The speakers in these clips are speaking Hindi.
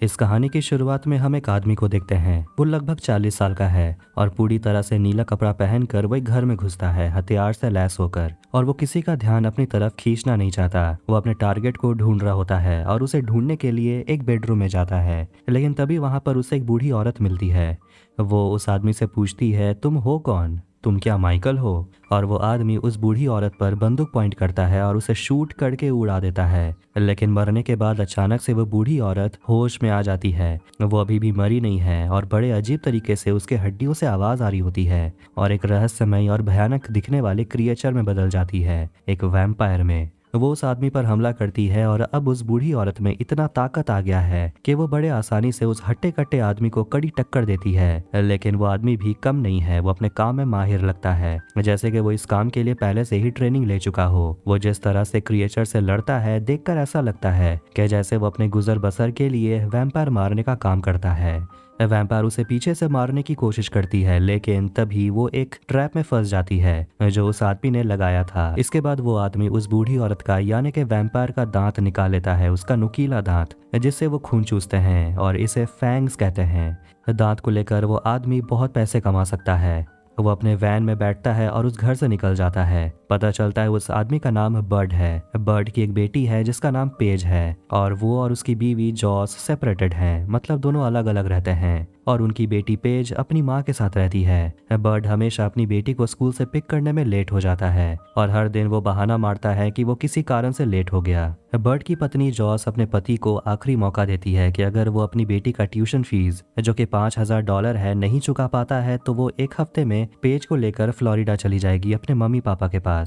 इस कहानी की शुरुआत में हम एक आदमी को देखते हैं। वो लगभग 40 साल का है और पूरी तरह से नीला कपड़ा पहनकर वो एक घर में घुसता है, हथियार से लैस होकर। और वो किसी का ध्यान अपनी तरफ खींचना नहीं चाहता। वो अपने टारगेट को ढूंढ रहा होता है और उसे ढूंढने के लिए एक बेडरूम में जाता है। लेकिन तभी वहां पर उसे एक बूढ़ी औरत मिलती है। वो उस आदमी से पूछती है, तुम हो कौन? तुम क्या माइकल हो? और वो आदमी उस बूढ़ी औरत पर बंदूक पॉइंट करता है और उसे शूट करके उड़ा देता है। लेकिन मरने के बाद अचानक से वो बूढ़ी औरत होश में आ जाती है। वो अभी भी मरी नहीं है और बड़े अजीब तरीके से उसके हड्डियों से आवाज आ रही होती है और एक रहस्यमय और भयानक दिखने वाले क्रिएचर में बदल जाती है, एक वैम्पायर में। वो उस आदमी पर हमला करती है और अब उस बूढ़ी औरत में इतना ताकत आ गया है कि वो बड़े आसानी से उस हट्टे कट्टे आदमी को कड़ी टक्कर देती है। लेकिन वो आदमी भी कम नहीं है, वो अपने काम में माहिर लगता है, जैसे कि वो इस काम के लिए पहले से ही ट्रेनिंग ले चुका हो। वो जिस तरह से क्रिएचर से लड़ता है देखकर ऐसा लगता है कि जैसे वो अपने गुजर बसर के लिए वैम्पायर मारने का काम करता है। वैम्पायर उसे पीछे से मारने की कोशिश करती है, लेकिन तभी वो एक ट्रैप में फंस जाती है जो उस आदमी ने लगाया था। इसके बाद वो आदमी उस बूढ़ी औरत का यानी कि वैम्पायर का दांत निकाल लेता है, उसका नुकीला दांत, जिससे वो खून चूसते हैं और इसे फैंग्स कहते हैं। दांत को लेकर वो आदमी बहुत पैसे कमा सकता है। वो अपने वैन में बैठता है और उस घर से निकल जाता है। पता चलता है उस आदमी का नाम बर्ड है। बर्ड की एक बेटी है जिसका नाम पेज है और वो और उसकी बीवी जॉस सेपरेटेड हैं, मतलब दोनों अलग अलग रहते हैं और उनकी बेटी पेज अपनी माँ के साथ रहती है। बर्ड हमेशा अपनी बेटी को स्कूल से पिक करने में लेट हो जाता है और हर दिन वो बहाना मारता है कि वो किसी कारण से लेट हो गया। बर्ड की पत्नी जॉस अपने पति को आखिरी मौका देती है कि अगर वो अपनी बेटी का ट्यूशन फीस जो कि $5000 है नहीं चुका पाता है तो वो एक हफ्ते में पेज को लेकर फ्लोरिडा चली जाएगी अपने मम्मी पापा के पास।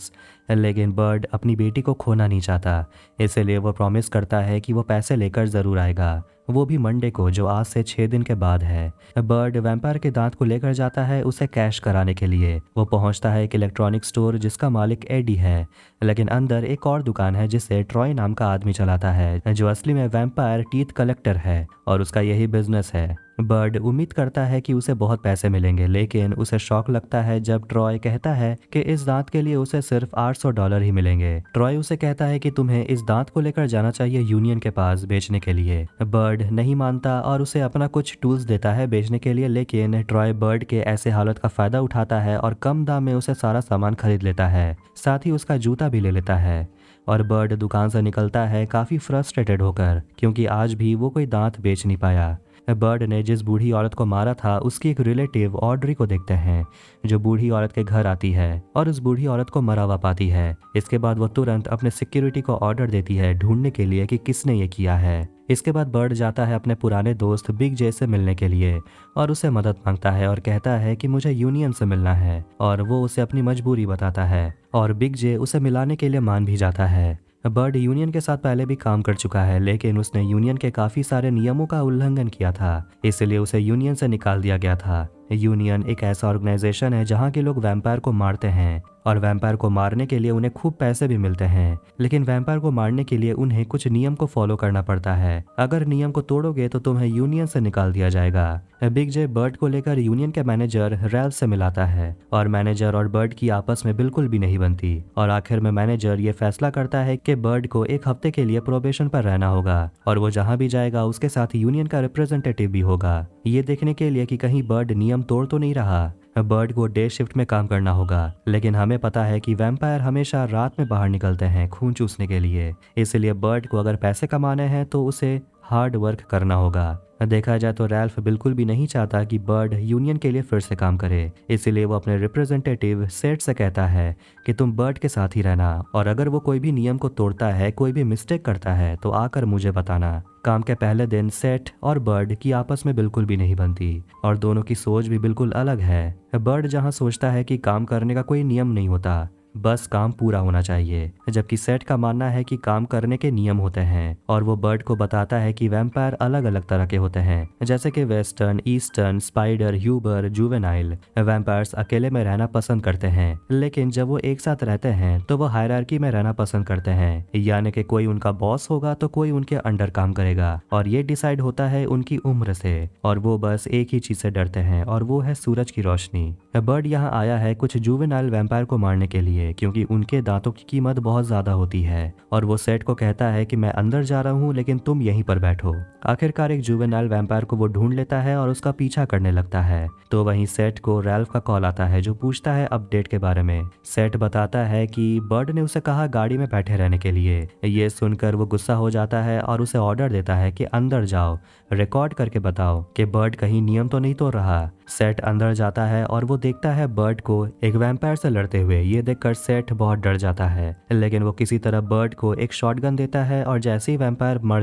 लेकिन बर्ड अपनी बेटी को खोना नहीं चाहता, इसलिए वो प्रॉमिस करता है कि वो पैसे लेकर जरूर आएगा, वो भी मंडे को, जो आज से 6 दिन के बाद है। बर्ड वैम्पायर के दांत को लेकर जाता है उसे कैश कराने के लिए। वो पहुंचता है एक इलेक्ट्रॉनिक स्टोर जिसका मालिक एडी है, लेकिन अंदर एक और दुकान है जिसे ट्रॉय नाम का आदमी चलाता है, जो असली में वैम्पायर टीथ कलेक्टर है और उसका यही बिजनेस है। बर्ड उम्मीद करता है कि उसे बहुत पैसे मिलेंगे, लेकिन उसे शॉक लगता है जब ट्रॉय कहता है कि इस दांत के लिए उसे सिर्फ $800 ही मिलेंगे। ट्रॉय उसे कहता है कि तुम्हें इस दांत को लेकर जाना चाहिए यूनियन के पास बेचने के लिए। बर्ड नहीं मानता और उसे अपना कुछ टूल्स देता है बेचने के लिए, लेकिन ट्रॉय बर्ड के ऐसे हालत का फायदा उठाता है और कम दाम में उसे सारा सामान खरीद लेता है, साथ ही उसका जूता भी ले लेता है। और बर्ड दुकान से निकलता है काफी फ्रस्ट्रेटेड होकर, क्योंकि आज भी वो कोई दांत बेच नहीं पाया। बर्ड ने जिस बूढ़ी औरत को मारा था उसकी एक रिलेटिव ऑड्री को देखते हैं, जो बूढ़ी औरत के घर आती है और उस बूढ़ी औरत को मरा हुआ पाती है। इसके बाद वो तुरंत अपने सिक्योरिटी को ऑर्डर देती है ढूंढने के लिए कि किसने ये किया है। इसके बाद बर्ड जाता है अपने पुराने दोस्त बिग जे से मिलने के लिए और उसे मदद मांगता है और कहता है कि मुझे यूनियन से मिलना है, और वो उसे अपनी मजबूरी बताता है और बिग जे उसे मिलाने के लिए मान भी जाता है। बर्ड यूनियन के साथ पहले भी काम कर चुका है, लेकिन उसने यूनियन के काफी सारे नियमों का उल्लंघन किया था, इसलिए उसे यूनियन से निकाल दिया गया था। यूनियन एक ऐसा ऑर्गेनाइजेशन है जहां के लोग वैम्पायर को मारते हैं और वैम्पायर को मारने के लिए उन्हें खूब पैसे भी मिलते हैं, लेकिन वैम्पायर को मारने के लिए उन्हें कुछ नियम को फॉलो करना पड़ता है। अगर नियम को तोड़ोगे तो तुम्हें यूनियन से निकाल दिया जाएगा। बिग जे बर्ड को लेकर यूनियन के मैनेजर रैल्फ से मिलाता है और मैनेजर और बर्ड की आपस में बिल्कुल भी नहीं बनती और आखिर में मैनेजर ये फैसला करता है कि बर्ड को एक हफ्ते के लिए प्रोबेशन पर रहना होगा और वो जहाँ भी जाएगा उसके साथ यूनियन का रिप्रेजेंटेटिव भी होगा, ये देखने के लिए कि कहीं बर्ड नियम तोड़ तो नहीं रहा। बर्ड को डे शिफ्ट में काम करना होगा, लेकिन हमें पता है कि वैम्पायर हमेशा रात में बाहर निकलते हैं खून चूसने के लिए, इसलिए बर्ड को अगर पैसे कमाने हैं तो उसे हार्ड वर्क करना होगा। देखा जाए तो रैल्फ बिल्कुल भी नहीं चाहता कि बर्ड यूनियन के लिए फिर से काम करे, इसलिए वो अपने रिप्रेजेंटेटिव सेठ से कहता है कि तुम बर्ड के साथ ही रहना और अगर वो कोई भी नियम को तोड़ता है, कोई भी मिस्टेक करता है तो आकर मुझे बताना। काम के पहले दिन सेठ और बर्ड की आपस में बिल्कुल भी नहीं बनती और दोनों की सोच भी बिल्कुल अलग है। बर्ड जहाँ सोचता है कि काम करने का कोई नियम नहीं होता, बस काम पूरा होना चाहिए, जबकि सेठ का मानना है कि काम करने के नियम होते हैं और वो बर्ड को बताता है कि वैम्पायर अलग अलग तरह के होते हैं, जैसे कि western, eastern, spider, Huber, juvenile. Vampires अकेले में रहना पसंद करते हैं, लेकिन जब वो एक साथ रहते हैं तो वो हायरार्की में रहना पसंद करते हैं, यानी कि कोई उनका बॉस होगा तो कोई उनके अंडर काम करेगा और ये डिसाइड होता है उनकी उम्र से, और वो बस एक ही चीज से डरते हैं और वो है सूरज की रोशनी। बर्ड यहाँ आया है कुछ जुवेनाइल वैम्पायर को मारने के लिए लिए क्योंकि उनके दांतों की कीमत बहुत ज़्यादा होती है। और वो सेट को कहता है कि मैं अंदर जा रहा हूँ लेकिन तुम यहीं पर बैठो। आखिरकार एक जुवेनाइल वैम्पायर को वो ढूंढ लेता है और उसका पीछा करने लगता है। तो वहीं सेट को रैल्फ का कॉल आता है जो पूछता है अपडेट के बारे में। सेट बताता है कि बर्ड ने उसे कहा गाड़ी में बैठे रहने के लिए। ये सुनकर वो गुस्सा हो जाता है और उसे ऑर्डर देता है कि अंदर जाओ, रिकॉर्ड करके बताओ कि बर्ड कहीं नियम तो नहीं तोड़ रहा। सेट अंदर जाता है और वो देखता है बर्ड को एक वैम्पायर से लड़ते हुए। ये देखकर सेट बहुत डर जाता है, लेकिन वो किसी तरह बर्ड को एक शॉटगन देता है और जैसे ही वैम्पायर मर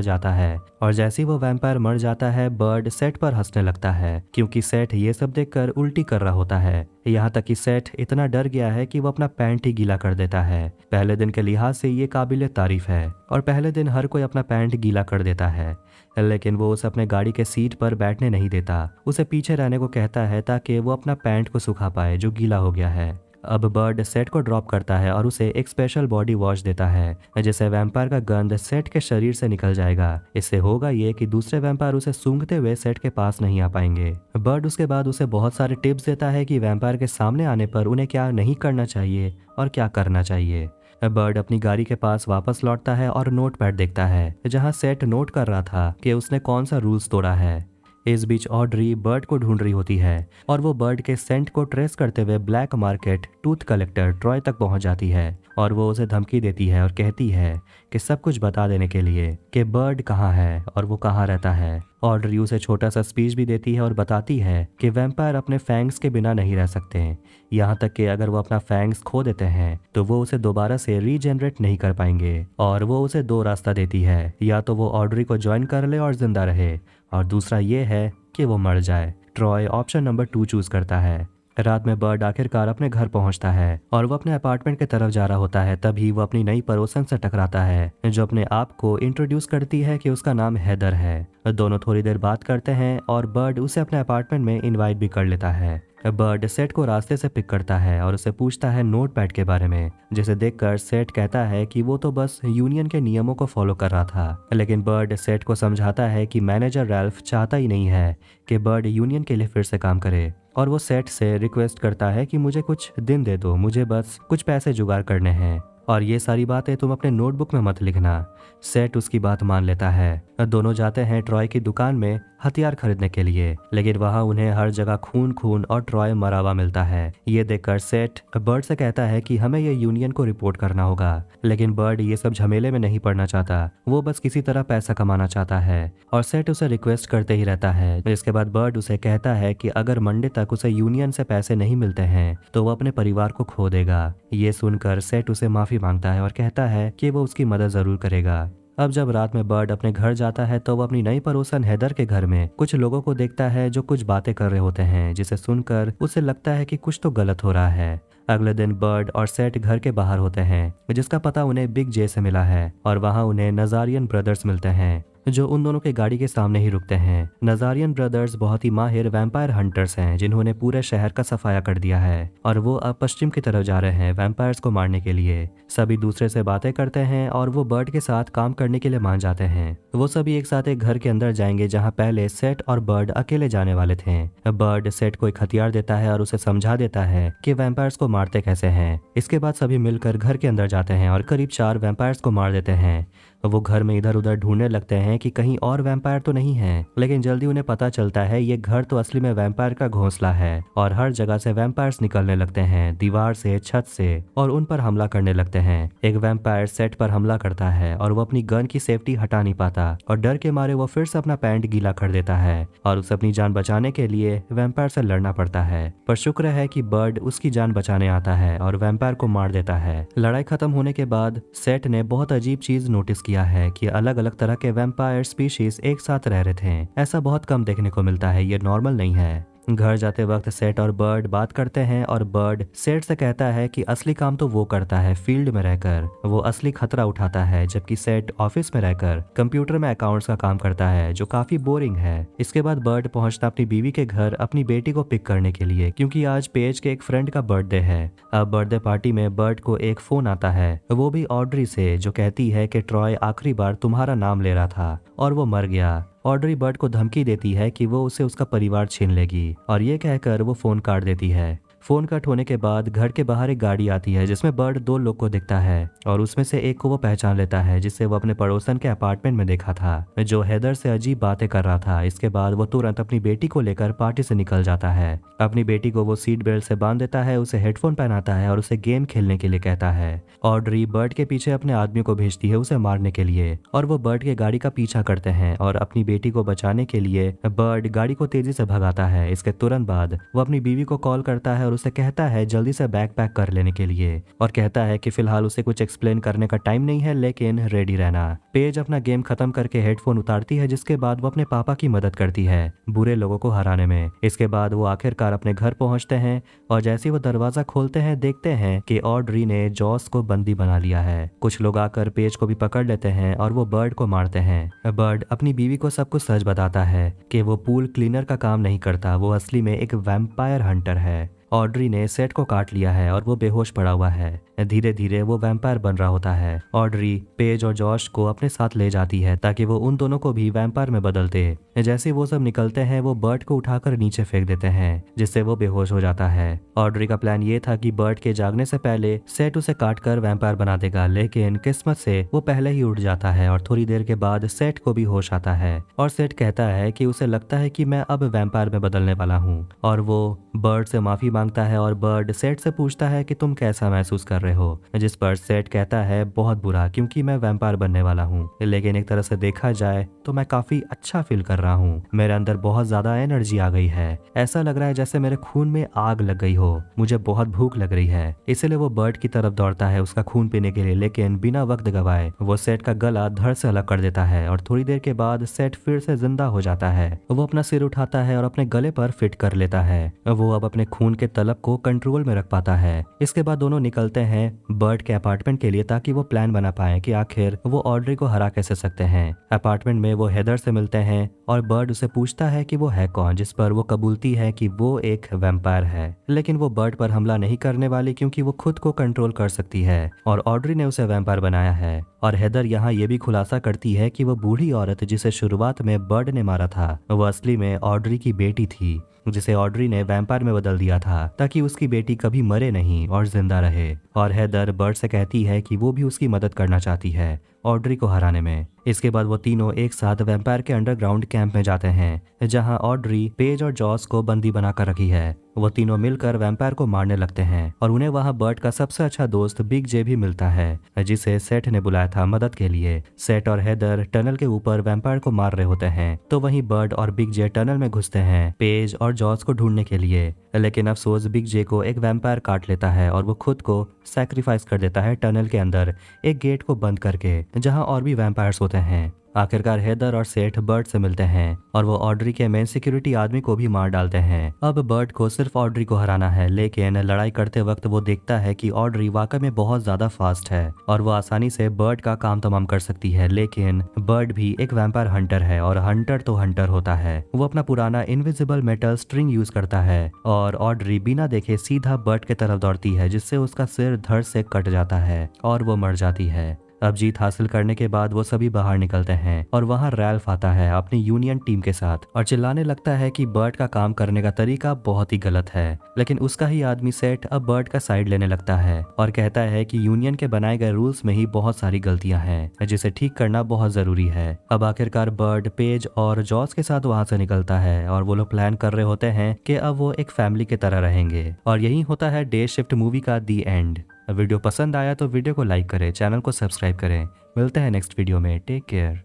जाता है बर्ड सेट पर हंसने लगता है क्योंकि सेट ये सब देखकर उल्टी कर रहा होता है। यहाँ तक कि सेट इतना डर गया है कि वो अपना पैंट ही गीला कर देता है। पहले दिन के लिहाज से ये काबिल तारीफ है और पहले दिन हर कोई अपना पैंट गीला कर देता है, लेकिन वो उसे अपने गाड़ी के सीट पर बैठने नहीं देता। उसे पीछे रहने को कहता है ताकि वो अपना पैंट को सुखा पाए जो गीला हो गया है। अब बर्ड सेट को ड्रॉप करता है और उसे एक स्पेशल बॉडी वॉश देता है जिससे वैम्पायर का गंध सेट के शरीर से निकल जाएगा। इससे होगा ये कि दूसरे वैम्पायर उसे सूंघते हुए सेट के पास नहीं आ पाएंगे। बर्ड उसके बाद उसे बहुत सारे टिप्स देता है कि वैम्पायर के सामने आने पर उन्हें क्या नहीं करना चाहिए और क्या करना चाहिए। बर्ड अपनी गाड़ी के पास वापस लौटता है और नोटपैड देखता है जहां सेट नोट कर रहा था कि उसने कौन सा रूल्स तोड़ा है। इस बीच ऑड्री बर्ड को ढूंढ रही होती है और वो बर्ड के सेंट को ट्रेस करते हुए black market tooth collector Troy तक पहुंच जाती है और वो उसे धमकी देती है और कहती है कि सब कुछ बता देने के लिए कि बर्ड कहाँ है और वो कहाँ रहता है। ऑड्री उसे छोटा सा स्पीच भी देती है और बताती है कि वैम्पायर अपने फैंग्स के बिना नहीं रह सकते, यहाँ तक कि अगर वो अपना फैंग्स खो देते हैं तो वो उसे दोबारा से रीजनरेट नहीं कर पाएंगे। और वो उसे दो रास्ता देती है, या तो वो ऑड्री को ज्वाइन कर ले और जिंदा रहे और दूसरा ये है कि वो मर जाए। ट्रॉय ऑप्शन नंबर 2 चूज करता है। रात में बर्ड आखिरकार अपने घर पहुंचता है और वो अपने अपार्टमेंट की तरफ जा रहा होता है। तभी वो अपनी नई पड़ोसन से टकराता है जो अपने आप को इंट्रोड्यूस करती है कि उसका नाम हैदर है। दोनों थोड़ी देर बात करते हैं और बर्ड उसे अपने अपार्टमेंट में इनवाइट भी कर लेता है। बर्ड सेट को रास्ते से पिक करता है और उसे पूछता है नोटपैड के बारे में, जिसे देखकर सेट कहता है कि वो तो बस यूनियन के नियमों को फॉलो कर रहा था। लेकिन बर्ड सेट को समझाता है कि मैनेजर रैल्फ चाहता ही नहीं है कि बर्ड यूनियन के लिए फिर से काम करे और वो सेट से रिक्वेस्ट करता है कि मुझे कुछ दिन दे दो, मुझे बस कुछ पैसे जुगाड़ करने हैं और ये सारी बातें तुम अपने नोटबुक में मत लिखना। सेट उसकी बात मान लेता है। दोनों जाते हैं ट्रॉय की दुकान में हथियार खरीदने के लिए, लेकिन वहां उन्हें हर जगह खून खून और ट्रॉय मरा हुआ मिलता है। ये देखकर सेट बर्ड से कहता है कि हमें ये यूनियन को रिपोर्ट करना होगा, लेकिन बर्ड ये सब झमेले में नहीं पड़ना चाहता, वो बस किसी तरह पैसा कमाना चाहता है और सेट उसे रिक्वेस्ट करते ही रहता है। इसके बाद बर्ड उसे कहता है कि अगर मंडे तक उसे यूनियन से पैसे नहीं मिलते हैं तो वो अपने परिवार को खो देगा। ये सुनकर सेट उसे माफी मांगता है और कहता है कि वो उसकी मदद जरूर करेगा। अब जब रात में बर्ड अपने घर जाता है तो वो अपनी नई पड़ोसन हैदर के घर में कुछ लोगों को देखता है जो कुछ बातें कर रहे होते हैं, जिसे सुनकर उसे लगता है कि कुछ तो गलत हो रहा है। अगले दिन बर्ड और सेट घर के बाहर होते हैं, जिसका पता उन्हें बिग जे से मिला है और वहां उन्हें नजारियन ब्रदर्स मिलते हैं जो उन दोनों की गाड़ी के सामने ही रुकते हैं। नजारियन ब्रदर्स बहुत ही माहिर वैम्पायर हंटर्स हैं जिन्होंने पूरे शहर का सफाया कर दिया है और वो अब पश्चिम की तरफ जा रहे हैं वैम्पायर्स को मारने के लिए। सभी दूसरे से बातें करते हैं और वो बर्ड के साथ काम करने के लिए मान जाते हैं। वो सभी एक साथ एक घर के अंदर जाएंगे जहाँ पहले सेट और बर्ड अकेले जाने वाले थे। बर्ड सेट को एक हथियार देता है और उसे समझा देता है कि वैम्पायर्स को मारते कैसे हैं। इसके बाद सभी मिलकर घर के अंदर जाते हैं और करीब 4 वैम्पायर्स को मार देते हैं। वो घर में इधर उधर ढूंढने लगते हैं कि कहीं और वैम्पायर तो नहीं है, लेकिन जल्दी उन्हें पता चलता है ये घर तो असली में वैम्पायर का घोंसला है और हर जगह से वैम्पायर्स निकलने लगते हैं, दीवार से, छत से, और उन पर हमला करने लगते हैं। एक वैम्पायर सेट पर हमला करता है और वो अपनी गन की सेफ्टी हटा नहीं पाता और डर के मारे वो फिर से अपना पैंट गीला कर देता है और उसे अपनी जान बचाने के लिए वैम्पायर से लड़ना पड़ता है। पर शुक्र है कि बर्ड उसकी जान बचाने आता है और वैम्पायर को मार देता है। लड़ाई खत्म होने के बाद सेट ने बहुत अजीब चीज नोटिस किया है कि अलग अलग तरह के वैम्पायर स्पीशीज एक साथ रह रहे थे। ऐसा बहुत कम देखने को मिलता है, ये नॉर्मल नहीं है। घर जाते वक्त सेट और बर्ड बात करते हैं और बर्ड सेट से कहता है कि असली काम तो वो करता है फील्ड में रहकर, वो असली खतरा उठाता है, जबकि सेट ऑफिस में रहकर कंप्यूटर में अकाउंट्स का काम करता है जो काफी बोरिंग है। इसके बाद बर्ड पहुंचता अपनी बीवी के घर अपनी बेटी को पिक करने के लिए, क्योंकि आज पेज के एक फ्रेंड का बर्थडे है। अब बर्थडे पार्टी में बर्ड को एक फोन आता है, वो भी ऑड्री से, जो कहती है कि ट्रॉय आखिरी बार तुम्हारा नाम ले रहा था और वो मर गया। ऑड्री बर्ड को धमकी देती है कि वो उसे उसका परिवार छीन लेगी और ये कहकर वो फोन काट देती है। फोन कट होने के बाद घर के बाहर एक गाड़ी आती है जिसमें बर्ड दो लोग को दिखता है और उसमें से एक को वो पहचान लेता है जिससे वो अपने पड़ोसन के अपार्टमेंट में देखा था, जो हेदर से अजीब बातें कर रहा था। इसके बाद वो तुरंत अपनी बेटी को लेकर पार्टी से निकल जाता है। अपनी बेटी को वो सीट बेल्ट से बांध देता है, उसे हेडफोन पहनाता है और उसे गेम खेलने के लिए कहता है। ऑड्री बर्ड के पीछे अपने आदमी को भेजती है उसे मारने के लिए और वो बर्ड के गाड़ी का पीछा करते हैं और अपनी बेटी को बचाने के लिए बर्ड गाड़ी को तेजी से भगाता है। इसके तुरंत बाद वो अपनी बीवी को कॉल करता है और उसे कहता है जल्दी से बैग पैक कर लेने के लिए और कहता है कि फिलहाल उसे कुछ एक्सप्लेन करने का टाइम नहीं है लेकिन रेडी रहना। पेज अपना गेम खत्म करके हेडफोन उतारती है जिसके बाद वो अपने पापा की मदद करती है बुरे लोगों को हराने में। इसके बाद वो आखिरकार अपने घर पहुंचते हैं और जैसे ही वो दरवाजा खोलते हैं देखते हैं कि ऑड्री ने जॉस को बंदी बना लिया है। कुछ लोग आकर पेज को भी पकड़ लेते हैं और वो बर्ड को मारते हैं। बर्ड अपनी बीवी को सब कुछ सच बताता है कि वो पूल क्लीनर का काम नहीं करता, वो असली में एक वैम्पायर हंटर है। ऑड्री ने सेट को काट लिया है और वो बेहोश पड़ा हुआ है। धीरे धीरे वो वैम्पायर बन रहा होता है। ऑड्री पेज और जॉश को अपने साथ ले जाती है ताकि वो उन दोनों को भी वैम्पायर में बदल दे। जैसे वो सब निकलते हैं वो बर्ड को उठाकर नीचे फेंक देते हैं जिससे वो बेहोश हो जाता है। ऑड्री का प्लान ये था कि बर्ड के जागने से पहले सेट उसे काटकर वैम्पायर बना देगा, लेकिन किस्मत से वो पहले ही उठ जाता है और थोड़ी देर के बाद सेट को भी होश आता है और सेट कहता है कि उसे लगता है कि मैं अब वैम्पायर में बदलने वाला हूँ और वो बर्ड से माफी मांगता है और बर्ड सेट से पूछता है कि तुम कैसा महसूस कर रहे हो, जिस पर सेट कहता है बहुत बुरा, क्योंकि मैं वैम्पायर बनने वाला हूँ, लेकिन एक तरह से देखा जाए तो मैं काफी अच्छा फील कर रहा हूँ। मेरे अंदर बहुत ज्यादा एनर्जी आ गई है, ऐसा लग रहा है जैसे मेरे खून में आग लग गई हो, मुझे बहुत भूख लग रही है। इसलिए वो बर्ड की तरफ दौड़ता है उसका खून पीने के लिए, लेकिन बिना वक्त गवाए वो सेट का गला धड़ से अलग कर देता है और थोड़ी देर के बाद सेट फिर से जिंदा हो जाता है। वो अपना सिर उठाता है और अपने गले पर फिट कर लेता है। वो अब अपने खून के तलब को कंट्रोल में रख पाता है। इसके बाद दोनों निकलते हैं बर्ड के अपार्टमेंट के लिए ताकि वो प्लान बना पाए कि आखिर वो ऑड्री को हरा कैसे सकते हैं। अपार्टमेंट में वो हेदर से मिलते हैं और बर्ड उसे पूछता है कि वो है कौन, जिस पर वो कबूलती है कि वो एक वैम्पायर है, लेकिन वो बर्ड पर हमला नहीं करने वाली क्योंकि वो खुद को कंट्रोल कर सकती है और ऑड्री ने उसे वैम्पायर बनाया है। और हेदर यहाँ ये भी खुलासा करती है कि वो बूढ़ी औरत जिसे शुरुआत में बर्ड ने मारा था वो असली में ऑड्री की बेटी थी, जिसे ऑड्री ने वैम्पायर में बदल दिया था ताकि उसकी बेटी कभी मरे नहीं और जिंदा रहे। और हेदर बर्ड से कहती है कि वो भी उसकी मदद करना चाहती है ऑड्री को हराने में। इसके बाद वो तीनों एक साथ वैम्पायर के अंडरग्राउंड कैंप में जाते हैं जहां ऑड्री पेज और जॉस को बंदी बनाकर रखी है। वो तीनों मिलकर वैम्पायर को मारने लगते हैं और उन्हें वहां बर्ड का सबसे अच्छा दोस्त बिग जे भी मिलता है जिसे सेट ने बुलाया था मदद के लिए। सेट और हेदर टनल के ऊपर वैम्पायर को मार रहे होते हैं तो वहीं बर्ड और बिग जे टनल में घुसते हैं पेज और जॉस को ढूंढने के लिए, लेकिन अफसोस बिग जे को एक वैम्पायर काट लेता है और वो खुद को सैक्रिफाइस कर देता है टनल के अंदर एक गेट को बंद करके जहां और भी वैम्पायर्स होते हैं। आखिरकार हेदर और सेठ बर्ड से मिलते हैं और वो ऑड्री के मेन सिक्योरिटी आदमी को भी मार डालते हैं। अब बर्ड को सिर्फ ऑड्री को हराना है, लेकिन लड़ाई करते वक्त वो देखता है कि ऑड्री वाकई में बहुत ज्यादा फास्ट है और वो आसानी से बर्ड का काम तमाम कर सकती है। लेकिन बर्ड भी एक वैम्पायर हंटर है और हंटर तो हंटर होता है। वो अपना पुराना इनविजिबल मेटल स्ट्रिंग यूज करता है और ऑड्री बिना देखे सीधा बर्ड के तरफ दौड़ती है जिससे उसका सिर धड़ से कट जाता है और वो मर जाती है। अब जीत हासिल करने के बाद वो सभी बाहर निकलते हैं और वहाँ रैल्फ आता है अपनी यूनियन टीम के साथ और चिल्लाने लगता है कि बर्ड का काम करने का तरीका बहुत ही गलत है। लेकिन उसका ही आदमी सेट अब बर्ड का साइड लेने लगता है और कहता है कि यूनियन के बनाए गए रूल्स में ही बहुत सारी गलतियां हैं जिसे ठीक करना बहुत जरूरी है। अब आखिरकार बर्ड पेज और जॉस के साथ वहाँ से निकलता है और वो लोग प्लान कर रहे होते हैं कि अब वो एक फैमिली की तरह रहेंगे और यही होता है डे शिफ्ट मूवी का दी एंड। वीडियो पसंद आया तो वीडियो को लाइक करें, चैनल को सब्सक्राइब करें। मिलते हैं नेक्स्ट वीडियो में, टेक केयर।